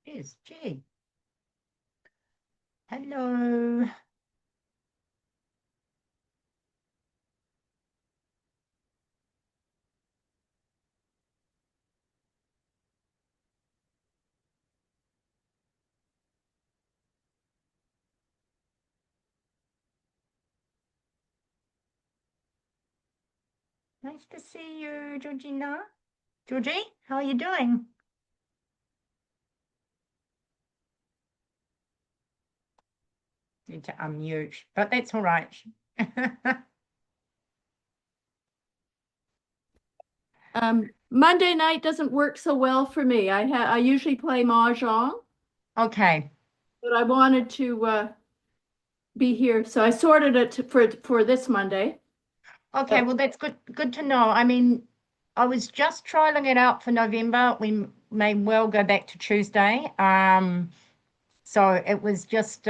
Yes, G. Hello. Nice to see you, Georgina. Georgie, how are you doing? Need to unmute, but that's all right. Monday night doesn't work so well for me. I usually play mahjong, Okay. but I wanted to be here, so I sorted it for this Monday. Okay, But well, that's good to know. I mean, I was just trialing it out for November. We may well go back to Tuesday. So it was just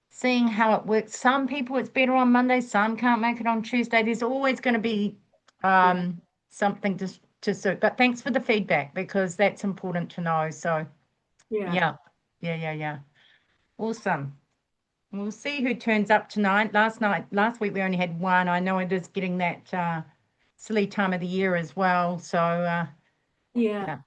seeing how it works. Some people it's better on Monday, some can't make it on Tuesday. There's always going to be yeah, something to suit. But thanks for the feedback because that's important to know. So yeah. yeah, yeah. Awesome. We'll see who turns up tonight. Last week we only had one. I know it is getting that silly time of the year as well. So Yeah. yeah.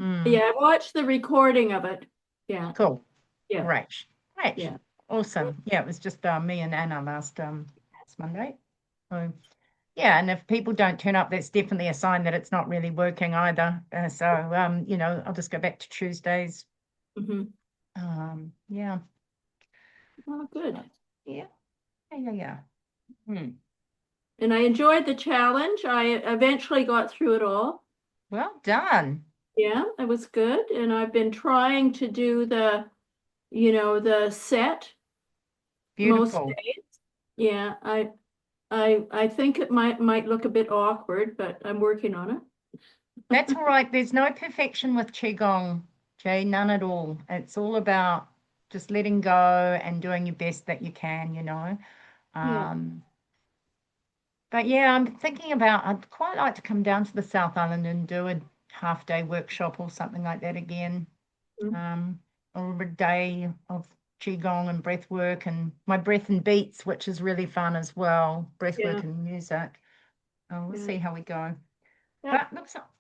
Mm, Yeah, I watched the recording of it. Yeah. cool. Yeah. Great. Great. Yeah. Awesome. Yeah, it was just me and Anna last Monday. So yeah, and if people don't turn up, that's definitely a sign that it's not really working either. I'll just go back to Tuesdays. Hmm. Yeah. Oh, good. Yeah. Yeah. Hmm. And I enjoyed the challenge. I eventually got through it all. Well done. Yeah, it was good. And I've been trying to do the set most Beautiful. days. Yeah, I think it might look a bit awkward, but I'm working on That's it. all right. There's no perfection with Qigong, Jay, none at all. It's all about just letting go and doing your best that you can. Yeah. Um, but yeah, I'm thinking about, I'd quite like to come down to the South Island and do a half-day workshop or something like that again. Mm. um, or a day of qigong and breath work and my breath and beats, which is really fun as well. Breath Yeah. work and music. We'll Yeah. see how we go. Yep. But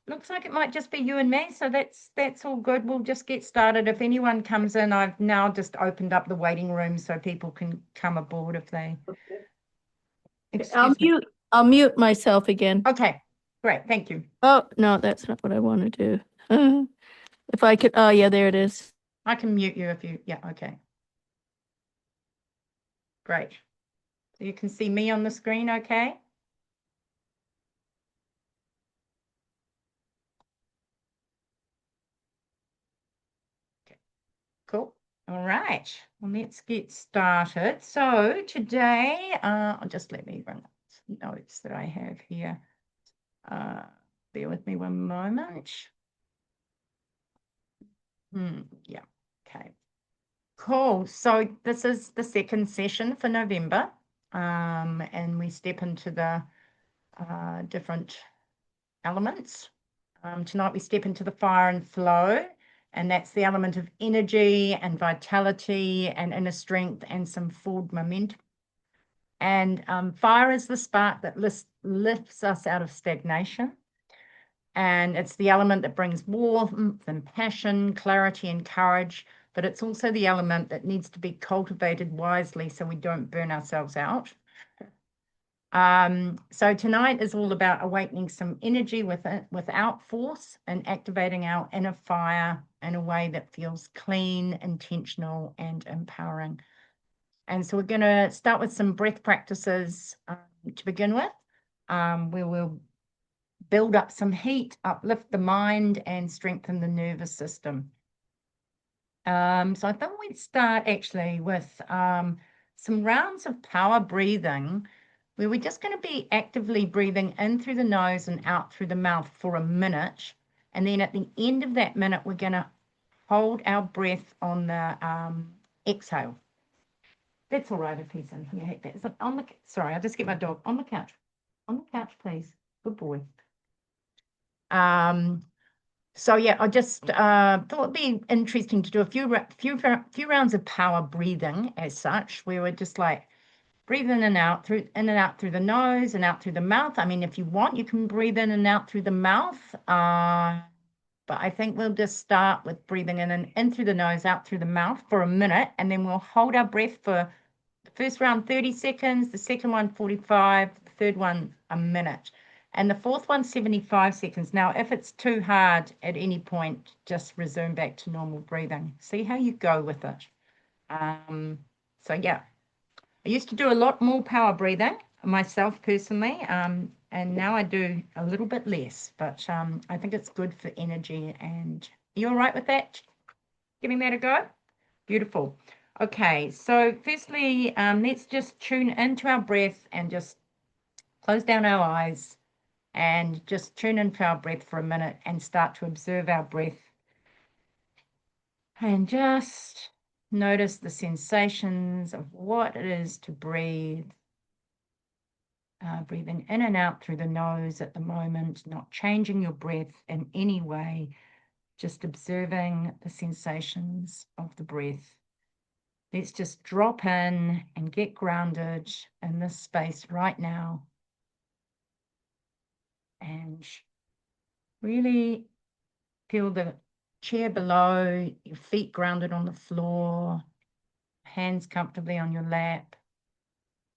looks like it might just be you and me, so that's all good. We'll just get started. If anyone comes in, I've now just opened up the waiting room so people can come aboard if they. Okay. I'll Excuse me. mute. I'll mute myself again. Okay, great, thank you. Oh, no, that's not what I want to do. If I could, oh yeah, there it is. I can mute you if you. Yeah, okay, great. So you can see me on the screen, okay? Cool. All right. Well, let's get started. So today, just let me run some notes that I have here. Uh, Bear with me one moment. Yeah. Okay. Cool. So this is the second session for November, and we step into the different elements. Tonight we step into the fire and flow, and that's the element of energy and vitality and inner strength and some forward momentum. And fire is the spark that lifts us out of stagnation. And it's the element that brings warmth and passion, clarity and courage. But it's also the element that needs to be cultivated wisely so we don't burn ourselves out. So tonight is all about awakening some energy without force and activating our inner fire in a way that feels clean, intentional, and empowering. And so we're going to start with some breath practices to begin with. We will build up some heat, uplift the mind, and strengthen the nervous system. So I thought we'd start actually with some rounds of power breathing where we're just going to be actively breathing in through the nose and out through the mouth for a minute. And then at the end of that minute, we're going to hold our breath on the exhale. That's all right if he's in here. That's on the, sorry, I'll just get my dog on the couch. On the couch, please. Good boy. Um, So yeah, I just thought it'd be interesting to do a few rounds of power breathing as such, where we're just like breathe in and out through the nose and out through the mouth. I mean, if you want, you can breathe in and out through the mouth. But I think we'll just start with breathing in and in through the nose, out through the mouth for a minute, and then we'll hold our breath for the first round 30 seconds, the second one 45, the third one a minute. And the fourth one, 75 seconds. Now, if it's too hard at any point, just resume back to normal breathing. See how you go with it. So yeah, I used to do a lot more power breathing myself personally, and now I do a little bit less, but I think it's good for energy. And you all right with that? Giving that a go? Beautiful. Okay, so firstly, let's just tune into our breath and just close down our eyes and just tune into our breath for a minute and start to observe our breath. And just notice the sensations of what it is to breathe. Breathing in and out through the nose at the moment, not changing your breath in any way, just observing the sensations of the breath. Let's just drop in and get grounded in this space right now. And really feel the chair below, your feet grounded on the floor, hands comfortably on your lap,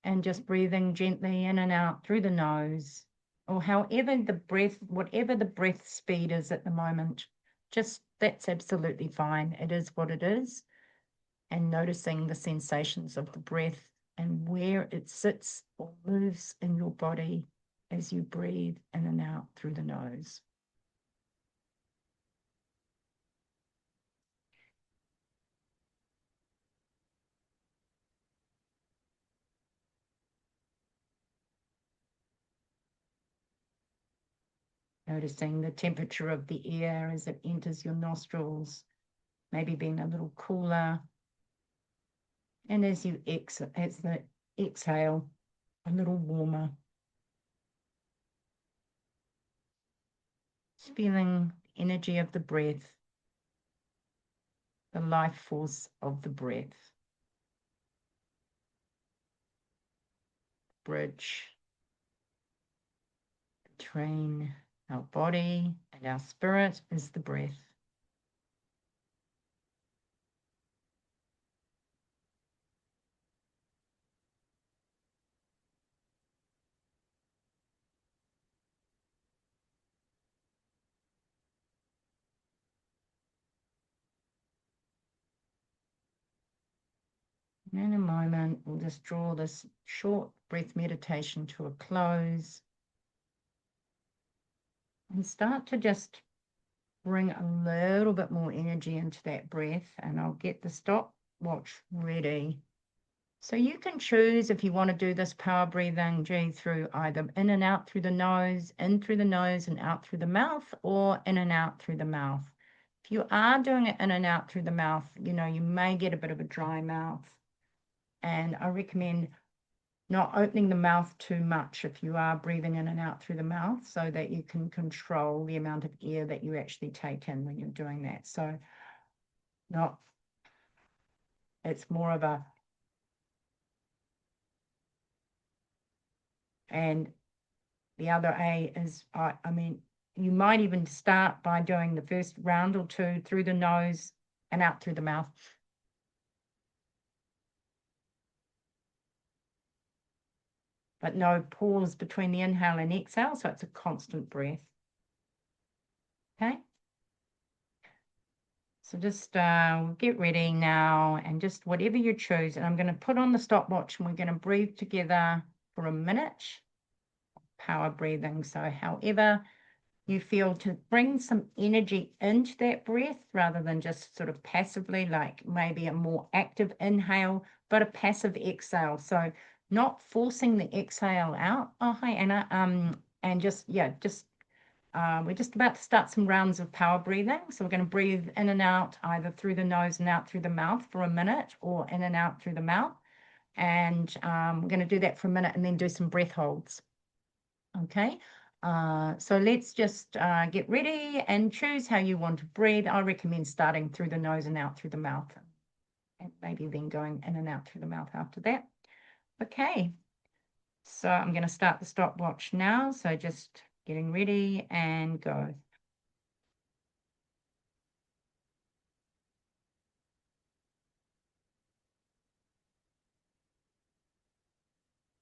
and just breathing gently in and out through the nose, or however the breath, whatever the breath speed is at the moment, just that's absolutely fine. It is what it is. And noticing the sensations of the breath and where it sits or moves in your body as you breathe in and out through the nose. Noticing the temperature of the air as it enters your nostrils, maybe being a little cooler. And as you exhale, a little warmer. Just feeling the energy of the breath, the life force of the breath. Bridge between our body and our spirit is the breath. And in a moment, we'll just draw this short breath meditation to a close and start to just bring a little bit more energy into that breath. And I'll get the stopwatch ready. So you can choose if you want to do this power breathing, G, through either in and out through the nose, in through the nose and out through the mouth, or in and out through the mouth. If you are doing it in and out through the mouth, you may get a bit of a dry mouth. And I recommend not opening the mouth too much if you are breathing in and out through the mouth, so that you can control the amount of air that you actually take in when you're doing that. So it's more of a, and the other A is, I mean, you might even start by doing the first round or two through the nose and out through the mouth. But no pause between the inhale and exhale, so it's a constant breath. Okay? So just get ready now, and just whatever you choose. And I'm going to put on the stopwatch and we're going to breathe together for a minute. Power breathing. So however you feel, to bring some energy into that breath rather than just sort of passively, like maybe a more active inhale, but a passive exhale. So not forcing the exhale out. Oh, hi, Anna. And just, yeah, we're just about to start some rounds of power breathing. So we're going to breathe in and out either through the nose and out through the mouth for a minute, or in and out through the mouth. And we're going to do that for a minute and then do some breath holds. Okay. So let's just get ready and choose how you want to breathe. I recommend starting through the nose and out through the mouth, and maybe then going in and out through the mouth after that. Okay, so I'm going to start the stopwatch now. So just getting ready and go.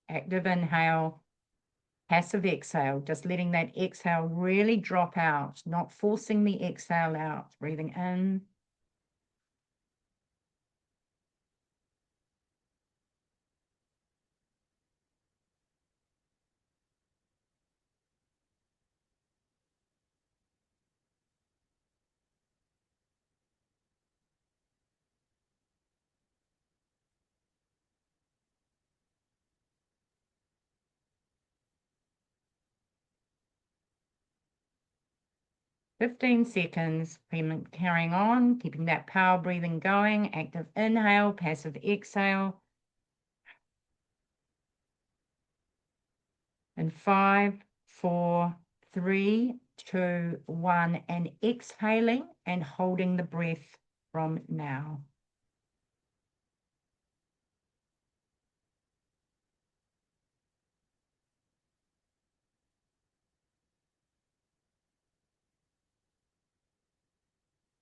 Active inhale, passive exhale, just letting that exhale really drop out, not forcing the exhale out, breathing in. Fifteen seconds, carrying on, keeping that power breathing going, active inhale, passive exhale. And 5, 4, 3, 2, 1, and exhaling and holding the breath from now.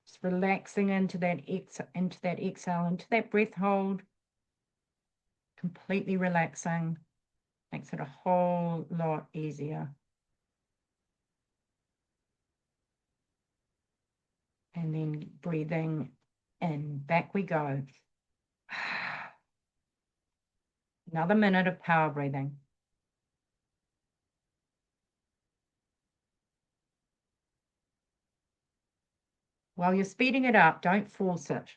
Just relaxing into that exhale, into that breath hold. Completely relaxing. Makes it a whole lot easier. And then breathing in. Back we go. Another minute of power breathing. While you're speeding it up, don't force it.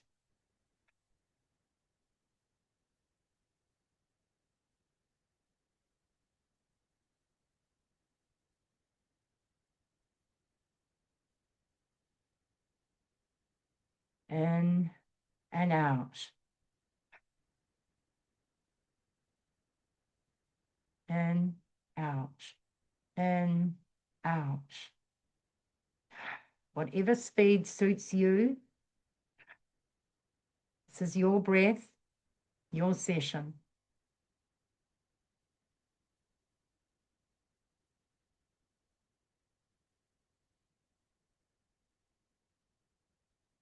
In and out. In, out. In, out. Whatever speed suits you. This is your breath, your session.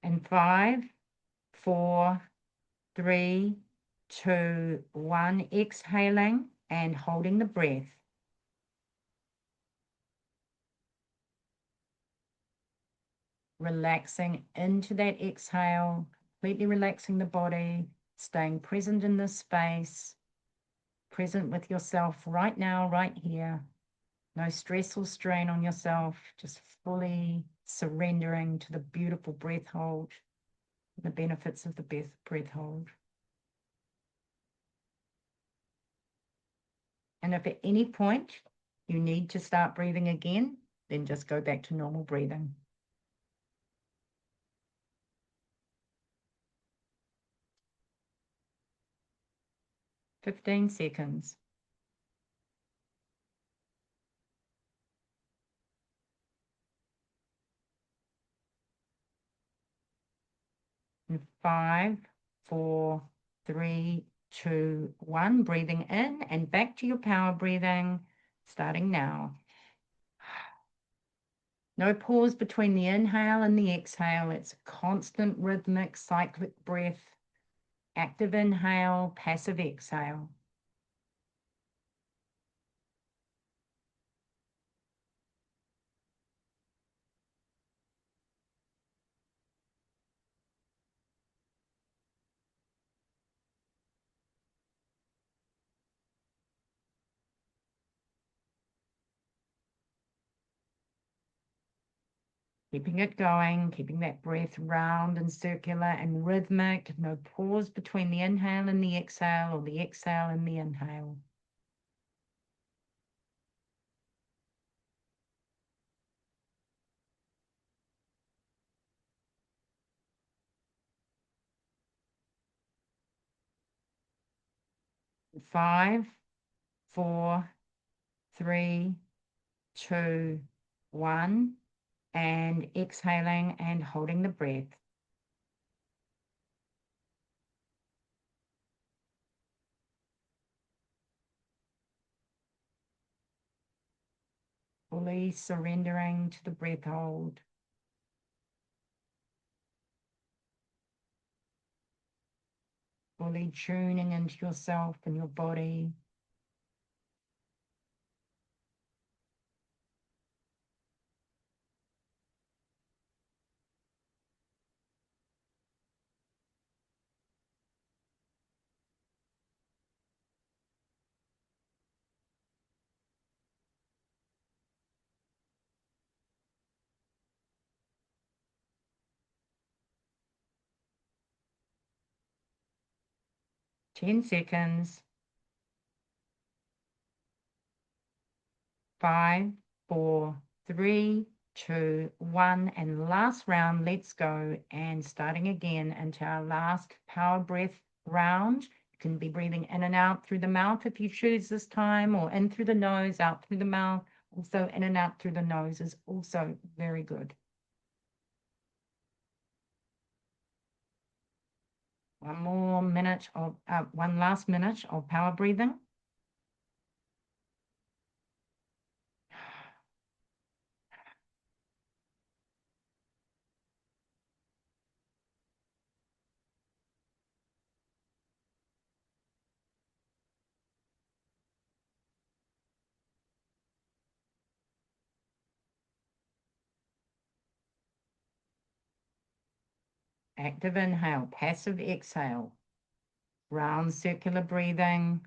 And 5, 4, 3, 2, 1. Exhaling and holding the breath. Relaxing into that exhale, completely relaxing the body, staying present in this space, present with yourself right now, right here. No stress or strain on yourself, just fully surrendering to the beautiful breath hold, the benefits of the breath hold. And if at any point you need to start breathing again, then just go back to normal breathing. "15 seconds. And 5, 4, 3, 2, 1. Breathing in and back to your power breathing, starting now. No pause between the inhale and the exhale. It's a constant rhythmic cyclic breath. Active inhale, passive exhale. Keeping it going, keeping that breath round and circular and rhythmic. No pause between the inhale and the exhale, or the exhale and the inhale. Five, 4, 3, 2, 1, and exhaling and holding the breath. Fully surrendering to the breath hold. Fully tuning into yourself and your body. Ten seconds. 5, 4, 3, 2, 1, and last round. Let's go. And starting again into our last power breath round. You can be breathing in and out through the mouth if you choose this time, or in through the nose, out through the mouth. Also in and out through the nose is also very good. One last minute of power breathing. Active inhale, passive exhale, round circular breathing.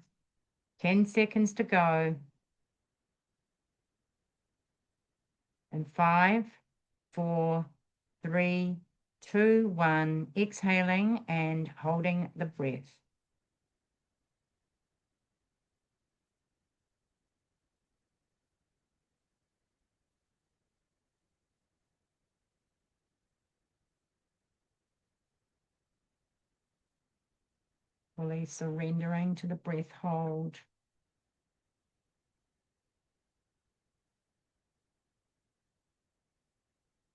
10 seconds to go. And 5, 4, 3, 2, 1. Exhaling and holding the breath. Fully surrendering to the breath hold.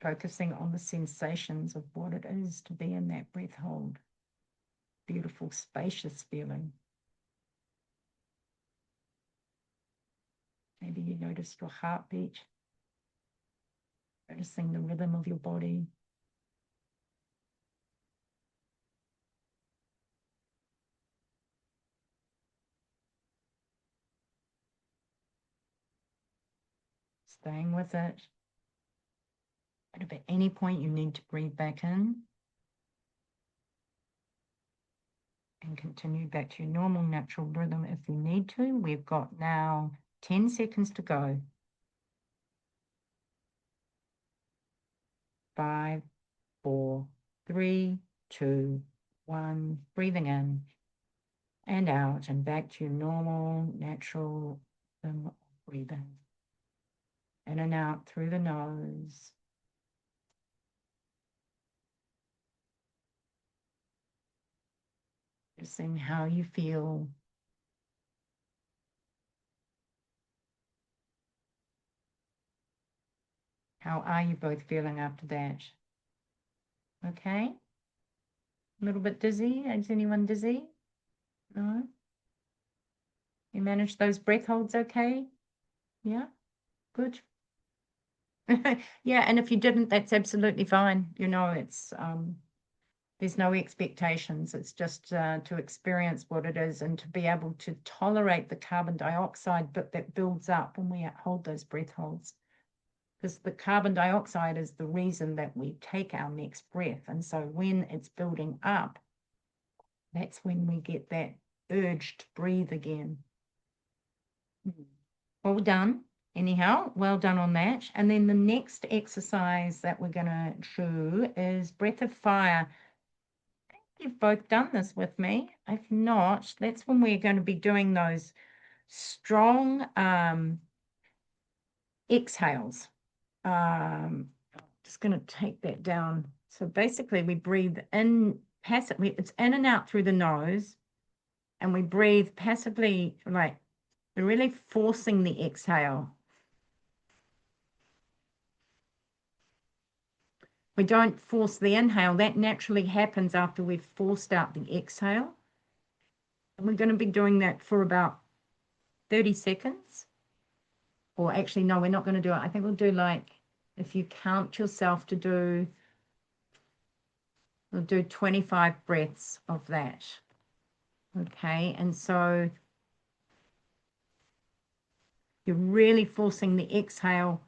Focusing on the sensations of what it is to be in that breath hold. Beautiful, spacious feeling. Maybe you noticed your heartbeat. Noticing the rhythm of your body. Staying with it. But if at any point you need to breathe back in and continue back to your normal natural rhythm if you need to, we've got now 10 seconds to go. 5, 4, 3, 2, 1. Breathing in and out and back to your normal natural rhythm of breathing. In and out through the nose. Just seeing how you feel. How are you both feeling after that? Okay. A little bit dizzy. Is anyone dizzy? No? You managed those breath holds okay? Yeah? Good. Yeah, and if you didn't, that's absolutely fine. You know, it's there's no expectations. It's just to experience what it is and to be able to tolerate the carbon dioxide bit that builds up when we hold those breath holds. Because the carbon dioxide is the reason that we take our next breath. And so when it's building up, that's when we get that urge to breathe again. All done. Anyhow, well done on that. And then the next exercise that we're going to do is breath of fire. I think you've both done this with me. If not, that's when we're going to be doing those strong exhales. Just going to take that down. So basically we breathe in passively. It's in and out through the nose. And we breathe passively, like really forcing the exhale. we don't force the inhale. That naturally happens after we've forced out the exhale. And we're going to be doing that for about 30 seconds. Or actually, no, we're not going to do it. I think we'll do like, if you count yourself to do, we'll do 25 breaths of that. Okay, and so you're really forcing the exhale.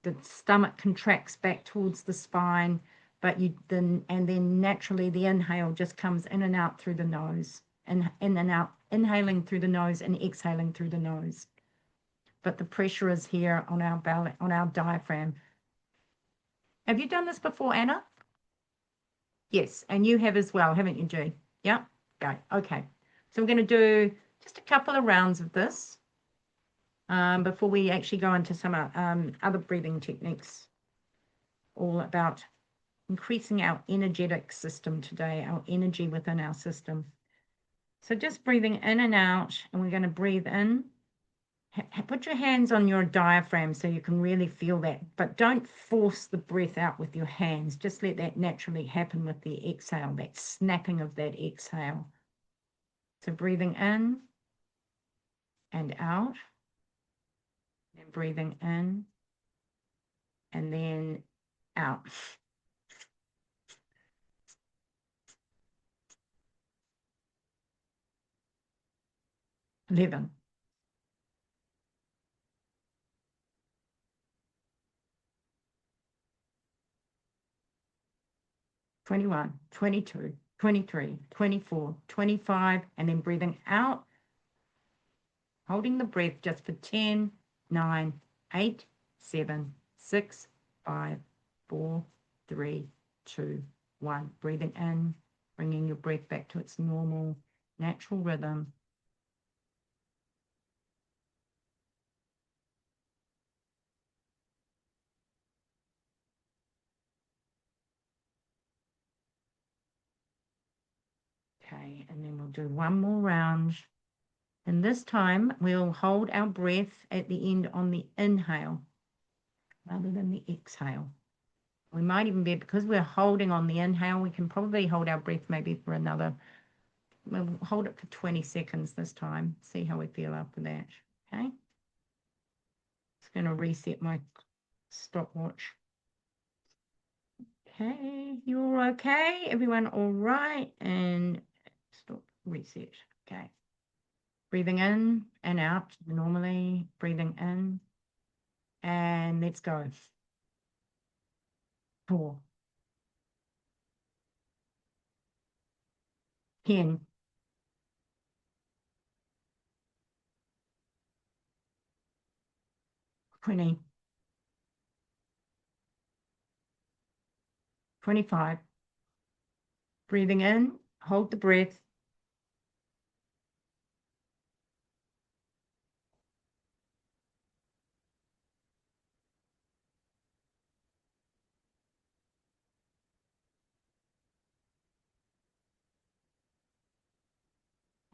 The stomach contracts back towards the spine, but then naturally the inhale just comes in and out through the nose, and in and out, inhaling through the nose and exhaling through the nose. But the pressure is here on our belly, on our diaphragm. Have you done this before, Anna? Yes, and you have as well, haven't you, G? Yeah, go. Okay. So we're going to do just a couple of rounds of this before we actually go into some other breathing techniques, all about increasing our energetic system today, our energy within our system. So just breathing in and out, and we're going to breathe in. Put your hands on your diaphragm so you can really feel that, but don't force the breath out with your hands. Just let that naturally happen with the exhale, that snapping of that exhale. So breathing in and out, and breathing in and then out. 11. 21, 22, 23, 24, 25, and then breathing out, holding the breath just for 10, 9, 8, 7, 6, 5, 4, 3, 2, 1. Breathing in, bringing your breath back to its normal, natural rhythm. Okay, and then we'll do one more round. And this time we'll hold our breath at the end on the inhale rather than the exhale. We might even be, because we're holding on the inhale, we can probably hold our breath maybe for another, we'll hold it for 20 seconds this time. See how we feel after that, okay? Just going to reset my stopwatch. Okay, you're okay? Everyone all right? And stop, reset, okay. Breathing in and out normally, breathing in, and let's go. 4, 10, 20, 25. Breathing in, hold the breath.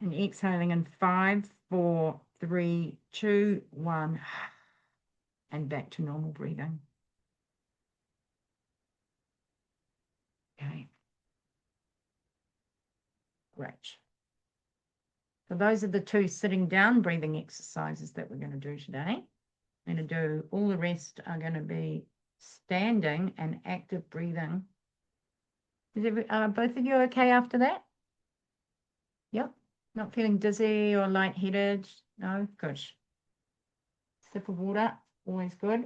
And exhaling in 5, 4, 3, 2, 1. And back to normal breathing. Okay. Great. So those are the 2 sitting down breathing exercises that we're going to do today. I'm going to do all the rest are going to be standing and active breathing. Is both of you okay after that? Yep. Not feeling dizzy or lightheaded? No? Good. Sip of water, always good.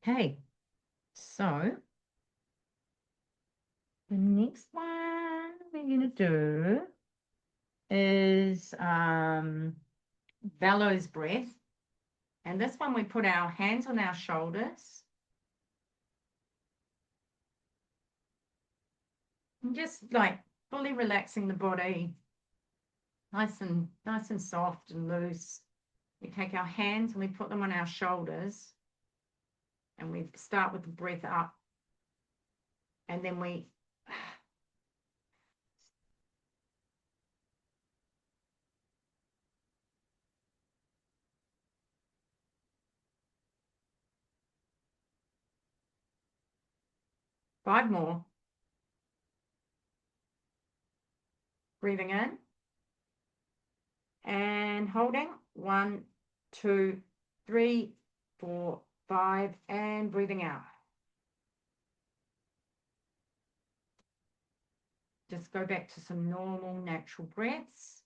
Okay. So the next one we're going to do is bellows breath. And this one we put our hands on our shoulders. And just like fully relaxing the body, nice and soft and loose. We take our hands and we put them on our shoulders, and we start with the breath up, and then we 5 more. Breathing in and holding. 1, 2, 3, 4, 5, and breathing out. Just go back to some normal, natural breaths.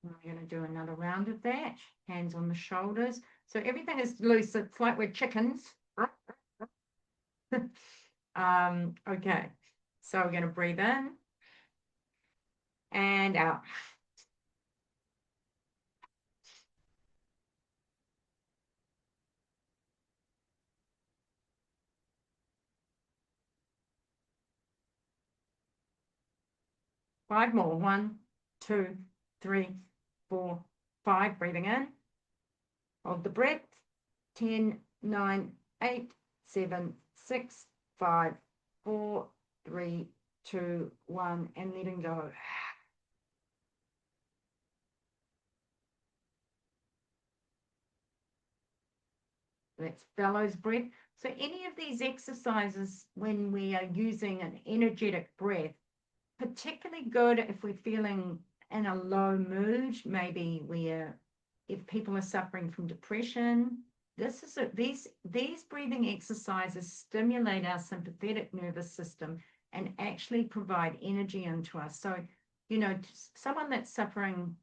We're going to do another round of that. Hands on the shoulders. So everything is loose. It's like we're chickens. Okay. So we're going to breathe in and out. Five more. 1, 2, 3, 4, 5. Breathing in. Hold the breath. 10, 9, 8, 7, 6, 5, 4, 3, 2, 1, and letting go. That's bellows breath. So any of these exercises, when we are using an energetic breath, particularly good if we're feeling in a low mood, maybe if people are suffering from depression. These breathing exercises stimulate our sympathetic nervous system and actually provide energy into us. So, someone that's suffering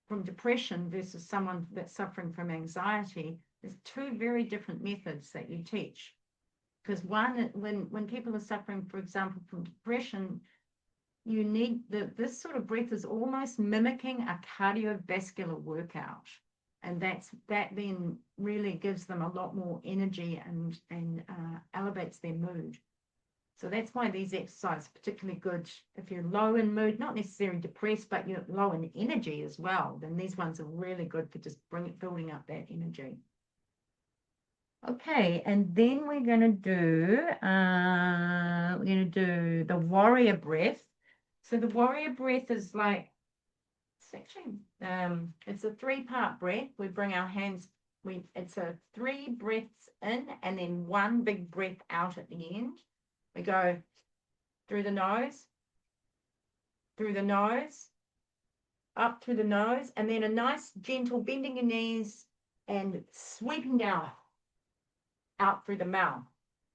from depression versus someone that's suffering from anxiety, there's two very different methods that you teach. Because one, when people are suffering, for example, from depression, you need this sort of breath is almost mimicking a cardiovascular workout. And that then really gives them a lot more energy and elevates their mood. So that's why these exercises are particularly good if you're low in mood, not necessarily depressed, but you're low in energy as well. Then these ones are really good for just building up that energy. Okay, and then we're going to do the warrior breath. So the warrior breath is like, it's a 3-part breath. We bring our hands, it's a 3 breaths in and then 1 big breath out at the end. We go through the nose, up through the nose, and then a nice gentle bending your knees and sweeping down out through the mouth.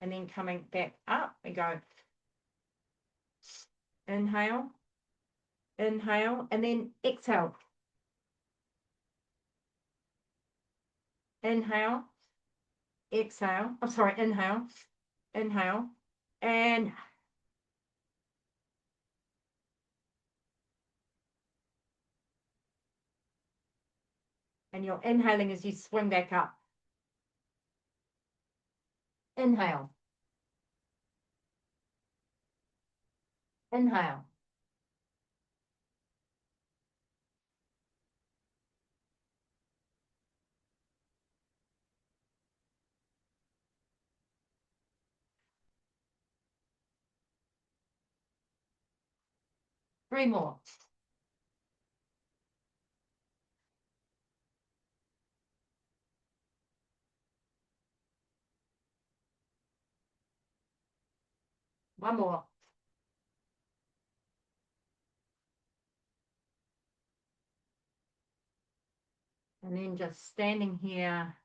And then coming back up, we go inhale, and then exhale. Inhale, exhale. Oh, sorry, inhale, and you're inhaling as you swing back up. Inhale. 3 more. One more. And then just standing here,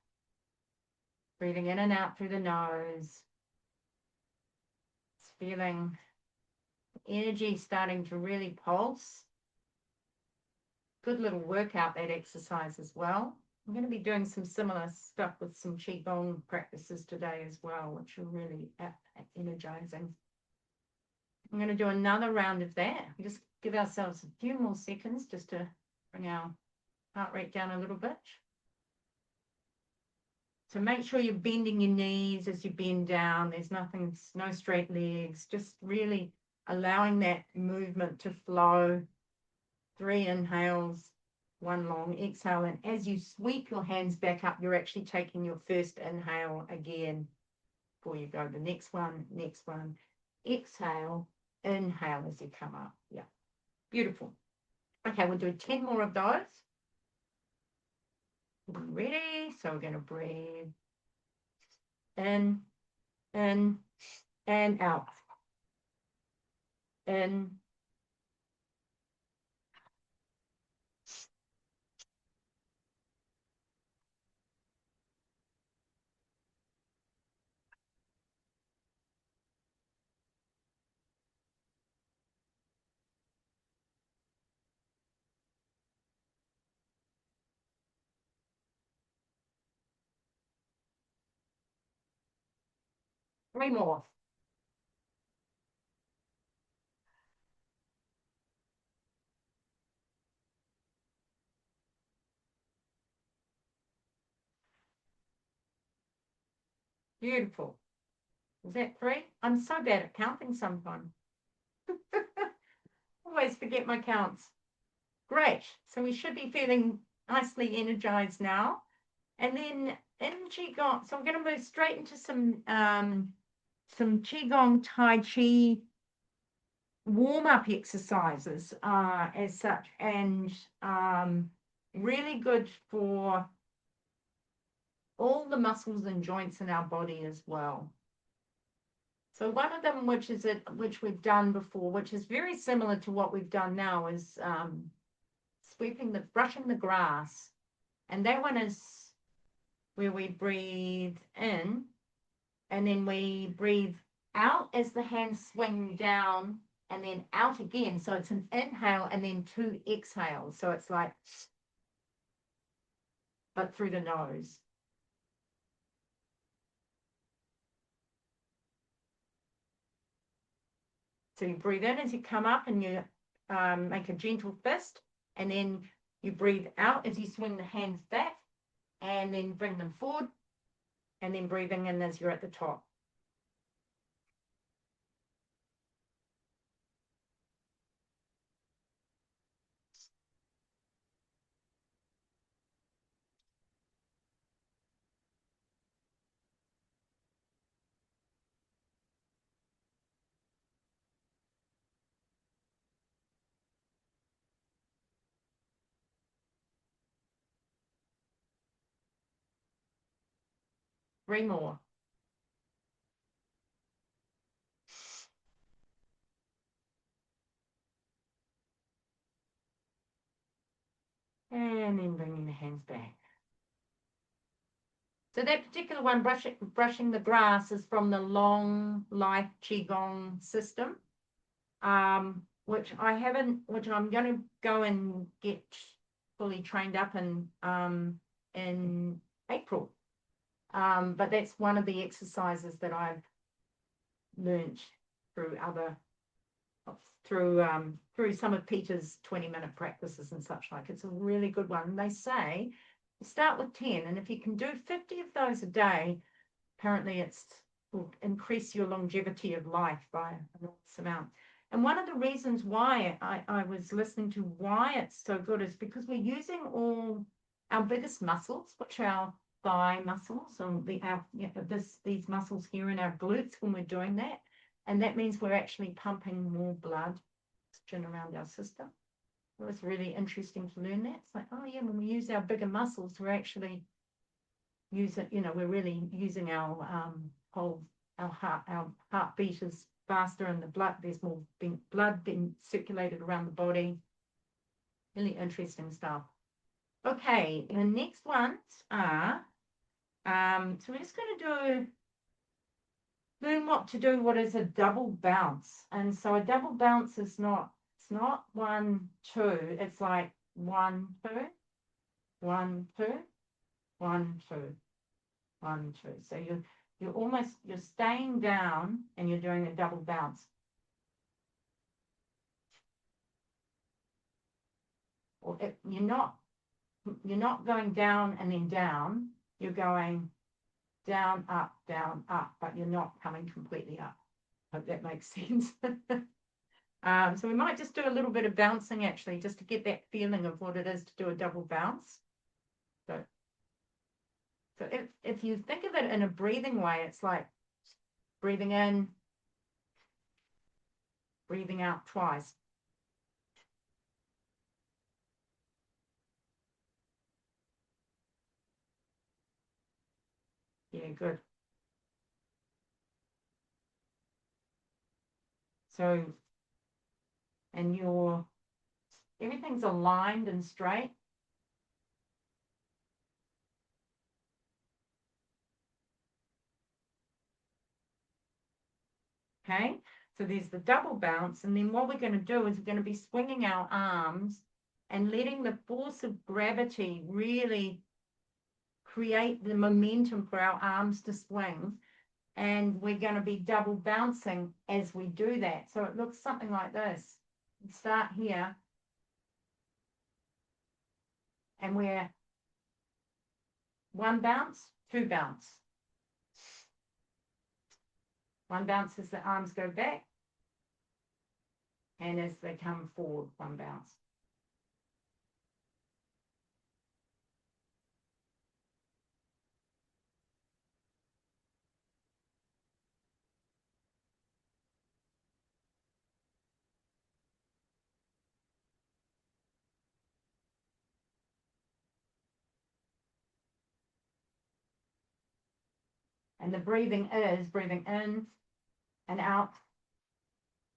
breathing in and out through the nose. It's feeling energy starting to really pulse. Good little workout, that exercise as well. I'm going to be doing some similar stuff with some Qigong practices today as well, which are really energizing. I'm going to do another round of that. We just give ourselves a few more seconds just to bring our heart rate down a little bit. So make sure you're bending your knees as you bend down. There's no straight legs, just really allowing that movement to flow. 3 inhales, 1 long exhale. And as you sweep your hands back up, you're actually taking your first inhale again before you go. The next one. Exhale, inhale as you come up. Yeah, beautiful. Okay, we'll do 10 more of those. Ready? So we're going to breathe in, and out. In, 3 more. Beautiful. Is that 3? I'm so bad at counting sometimes. Always forget my counts. Great. So we should be feeling nicely energized now. And then in Qigong, so I'm going to move straight into some Qigong Tai Chi warm-up exercises as such, and really good for all the muscles and joints in our body as well. So one of them, which we've done before, which is very similar to what we've done now, is brushing the grass. And that one is where we breathe in, and then we breathe out as the hands swing down, and then out again. So it's an inhale and then 2 exhales. So it's like, but through the nose. So you breathe in as you come up, and you make a gentle fist, and then you breathe out as you swing the hands back, and then bring them forward, and then breathing in as you're at the top. Three more. And then bringing the hands back. So that particular one, brushing the grass, is from the Long Life Qigong system, which I'm going to go and get fully trained up in April. But that's one of the exercises that I've learned through some of Peter's 20-minute practices and such like. It's a really good one. And they say start with 10, and if you can do 50 of those a day, apparently will increase your longevity of life by an enormous amount. And one of the reasons why I was listening to why it's so good is because we're using all our biggest muscles, which are our thigh muscles, and these muscles here in our glutes when we're doing that. And that means we're actually pumping more blood around our system. It was really interesting to learn that. It's like, oh yeah, when we use our bigger muscles, we're actually we're really using our heartbeat is faster, and there's more blood being circulated around the body. Really interesting stuff. Okay, the next ones are, so we're just going to learn what is a double bounce. And so a double bounce is it's not 1, 2, it's like 1, 2, 1, 2, 1, 2, 1, 2. So you're staying down and you're doing a double bounce. Or you're not going down and then down, you're going down, up, but you're not coming completely up. Hope that makes sense. So we might just do a little bit of bouncing actually, just to get that feeling of what it is to do a double bounce. So if you think of it in a breathing way, it's like breathing in, breathing out twice. Yeah, good. So, and everything's aligned and straight. Okay, so there's the double bounce, and then what we're going to do is we're going to be swinging our arms and letting the force of gravity really create the momentum for our arms to swing. And we're going to be double bouncing as we do that. So it looks something like this. Start here, and we're one bounce, two bounce. One bounce as the arms go back, and as they come forward, one bounce. And the breathing is breathing in and out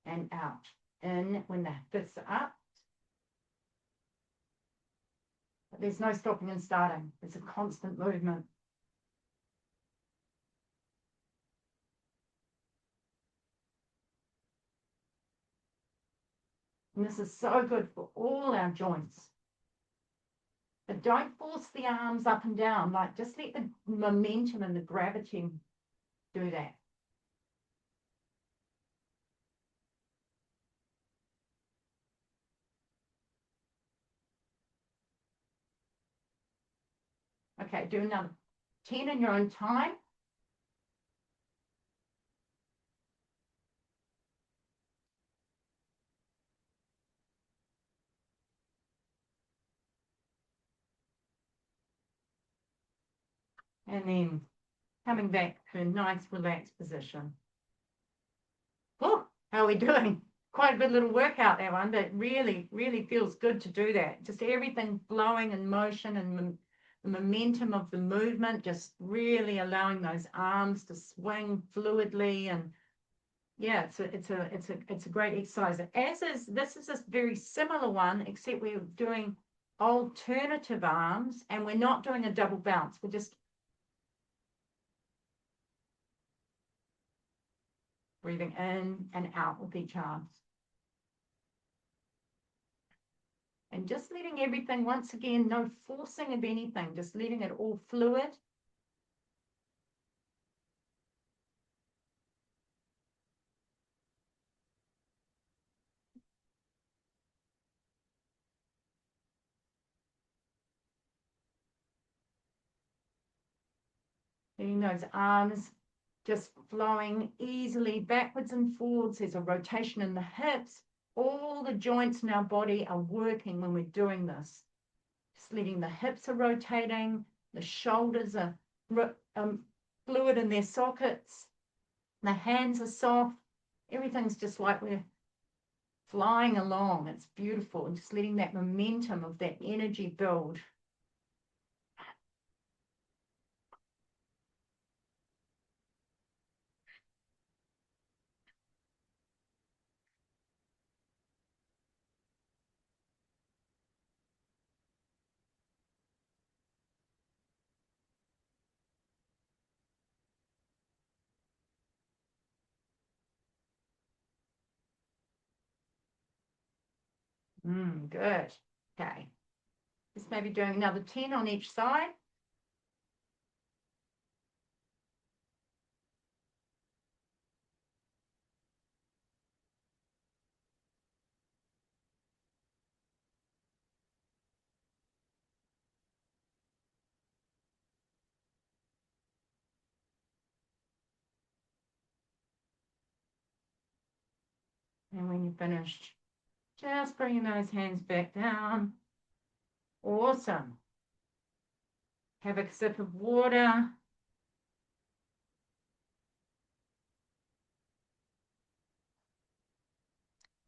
and out. In when the fists are up. But there's no stopping and starting. It's a constant movement. And this is so good for all our joints. But don't force the arms up and down. Like, just let the momentum and the gravity do that. Okay, do another 10 in your own time. And then coming back to a nice relaxed position. Oh, how are we doing? Quite a bit little workout, that one, but really, really feels good to do that. Just everything flowing in motion, and the momentum of the movement, just really allowing those arms to swing fluidly. And yeah, it's a great exercise. This is a very similar one, except we're doing alternative arms, and we're not doing a double bounce. We're just breathing in and out with each arm. And just letting everything, once again, no forcing of anything, just letting it all fluid. Letting those arms just flowing easily backwards and forwards. There's a rotation in the hips. All the joints in our body are working when we're doing this. Just letting the hips are rotating, the shoulders are fluid in their sockets, the hands are soft. Everything's just like we're flying along. It's beautiful. And just letting that momentum of that energy build. Good. Okay. Just maybe doing another 10 on each side. And when you're finished, just bringing those hands back down. Awesome. Have a sip of water.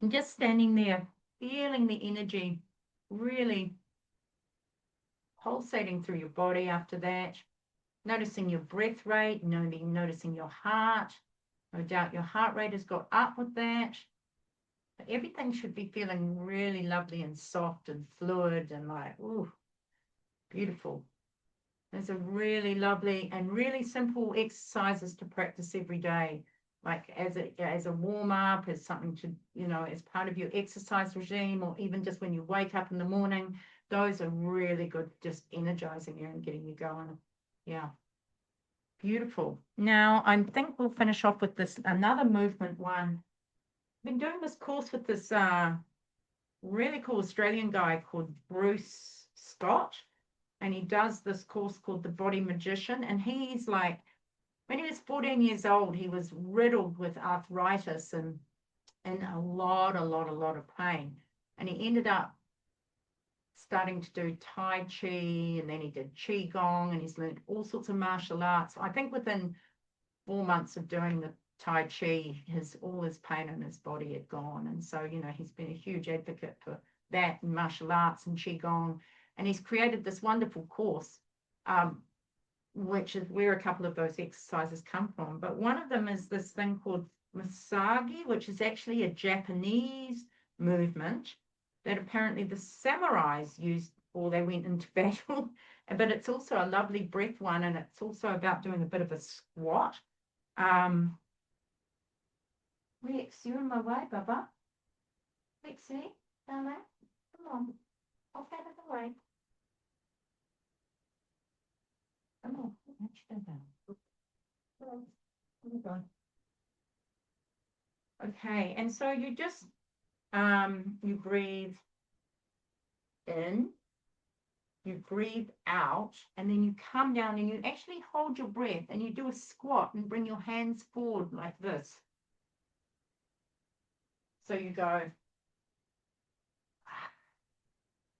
And just standing there, feeling the energy really pulsating through your body after that. noticing your breath rate, noticing your heart. No doubt your heart rate has got up with that. But everything should be feeling really lovely and soft and fluid and like, ooh, beautiful. There's a really lovely and really simple exercises to practice every day, like as a warm up, as something to, as part of your exercise regime, or even just when you wake up in the morning. Those are really good, just energizing you and getting you going. Yeah. Beautiful. Now, I think we'll finish off with this another movement one. I've been doing this course with this really cool Australian guy called Bruce Scott, and he does this course called The Body Magician. And he's like, when he was 14 years old, he was riddled with arthritis and in a lot of pain. And he ended up starting to do Tai Chi, and then he did Qigong, and he's learned all sorts of martial arts. I think within 4 months of doing the Tai Chi, all his pain in his body had gone. And so, he's been a huge advocate for that and martial arts and Qigong. And he's created this wonderful course, which is where a couple of those exercises come from. But one of them is this thing called Misagi, which is actually a Japanese movement that apparently the samurais used or they went into battle. But it's also a lovely breath one, and it's also about doing a bit of a squat. Rex, you're in my way, Bubba. Rexy, down there. Come on. Off out of the way. Come on. Let's go down. Come on. Okay, and so you just you breathe in, you breathe out, and then you come down and you actually hold your breath and you do a squat and bring your hands forward like this. So you go,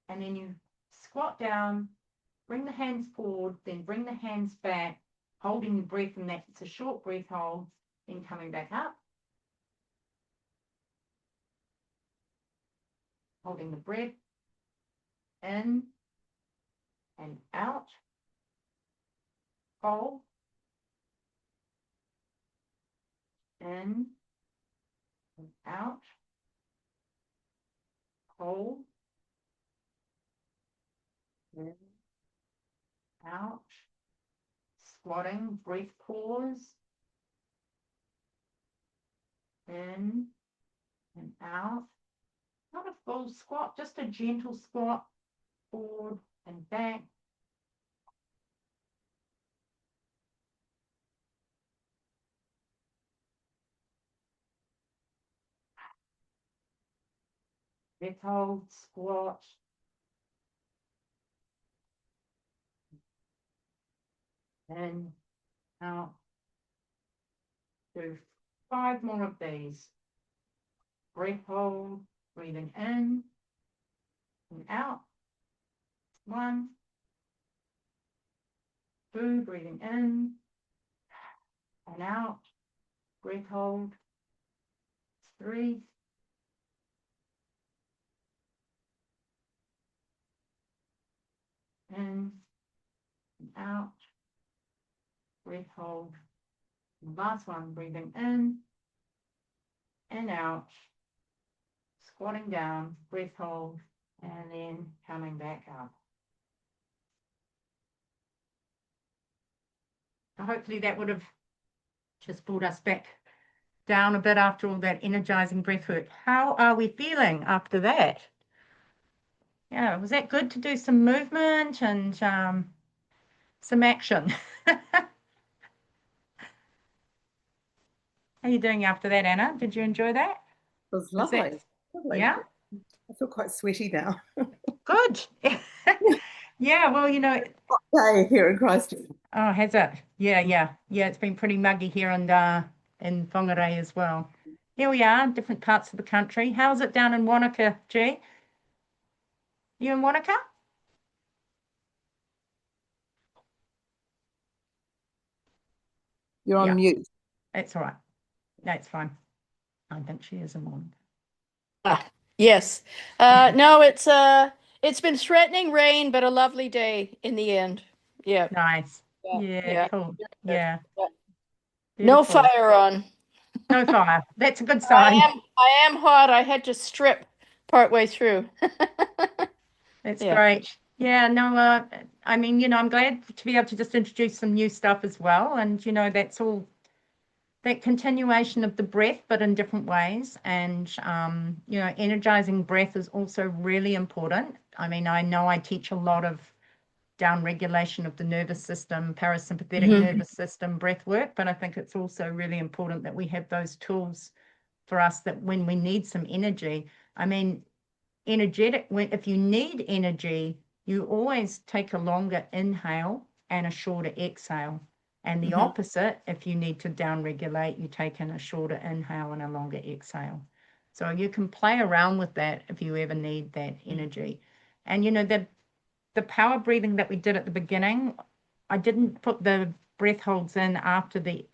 and then you squat down, bring the hands forward, then bring the hands back, holding your breath, and that's a short breath hold, then coming back up. Holding the breath in and out. Hold. In and out. Hold. In, out. Squatting, breath pause. In and out. Not a full squat, just a gentle squat, forward and back. Breath hold, squat. In, out. Do 5 more of these. Breath hold, breathing in and out. 1, 2, breathing in and out. Breath hold. 3. In and out. Breath hold. And last one, breathing in and out. Squatting down, breath hold, and then coming back up. So hopefully that would have just brought us back down a bit after all that energizing breath work. How are we feeling after that? Yeah, was that good to do some movement and some action? How are you doing after that, Anna? Did you enjoy that? It was Was that- lovely. Lovely. Yeah? I feel quite sweaty now. Good. Yeah, well, Hot day here in Christchurch. oh, has it? Yeah. It's been pretty muggy here and in Whangarei as well. Here we are, different parts of the country. How's it down in Wanaka, G? You in Wanaka? You're on Yeah. mute. It's all right. No, it's fine. I think she is in Wanaka. Yes. No, it's been threatening rain, but a lovely day in the end. Yeah. Nice. Yeah, cool. good. Yeah. Yeah. No Beautiful. fire on. No fire. That's a good sign. I am hot. I had to strip partway through. That's Yeah. great. Yeah, no, I mean, I'm glad to be able to just introduce some new stuff as well. And, that's all that continuation of the breath, but in different ways. And, energizing breath is also really important. I mean, I know I teach a lot of down regulation of the nervous system, parasympathetic nervous system breath work, but I think it's also really important that we have those tools for us that when we need some energy, I mean, if you need energy, you always take a longer inhale and a shorter exhale. And the opposite, if you need to down regulate, you take in a shorter inhale and a longer exhale. So you can play around with that if you ever need that energy. And the power breathing that we did at the beginning, I didn't put the breath holds in after the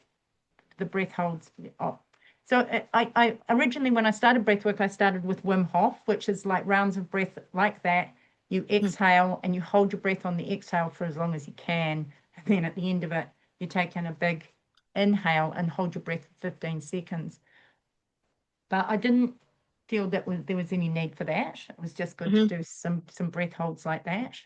breath holds off. So I originally, when I started breathwork, I started with Wim Hof, which is like rounds of breath like that. You exhale and you hold your breath on the exhale for as long as you can. And then at the end of it, you take in a big inhale and hold your breath for 15 seconds. But I didn't feel that there was any need for that. It was just good to do some breath holds like that,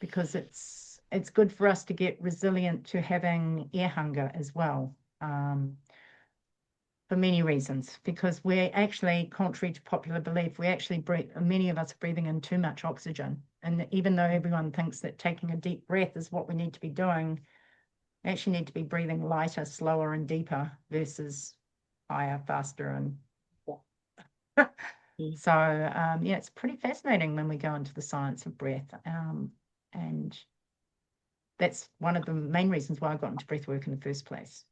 because it's good for us to get resilient to having air hunger as well, for many reasons. Because we're actually, contrary to popular belief, many of us are breathing in too much oxygen. And even though everyone thinks that taking a deep breath is what we need to be doing, we actually need to be breathing lighter, slower, and deeper versus higher, faster, and so yeah, it's pretty fascinating when we go into the science of breath, and that's one of the main reasons why I got into breath work in the first place.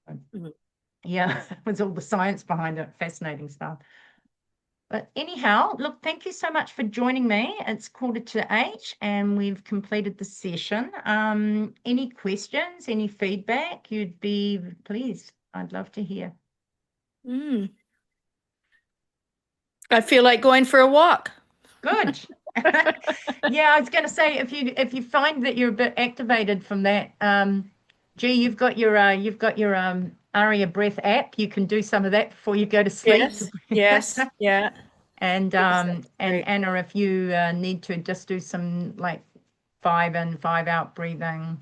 Yeah, it was all the science behind it. Fascinating stuff. But anyhow, look, thank you so much for joining me. It's 7:45 and we've completed the session. Any questions, any feedback please, I'd love to hear. I feel like going for a walk. Good. Yeah, I was going to say, if you find that you're a bit activated from that, you've got your Aria Breath app. You can do some of that before you go to sleep. Yes. Yeah. And Great. Anna, if you need to just do some like 5 in, 5 out breathing,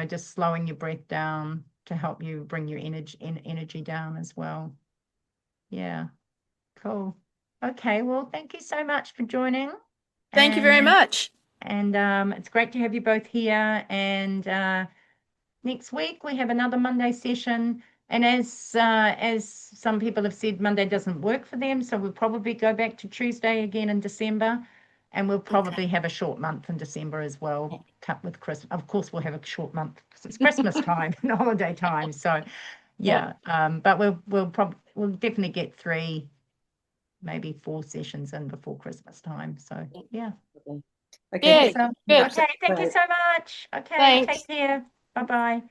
just slowing your breath down to help you bring your energy down as well. Yeah, cool. Okay, well, thank you so much for joining. Thank you very much. And it's great to have you both here. And next week we have another Monday session. And as some people have said, Monday doesn't work for them, so we'll probably go back to Tuesday again in December. And we'll probably have a short month in December as well, cut with Christmas. Of course, we'll have a short month because it's Christmas time and holiday time. So, yeah. But we'll definitely get 3, maybe 4 sessions in before Christmas time. So, yeah. Okay, So, good. okay, thank you so much. Okay, Thanks. take care. Bye-bye.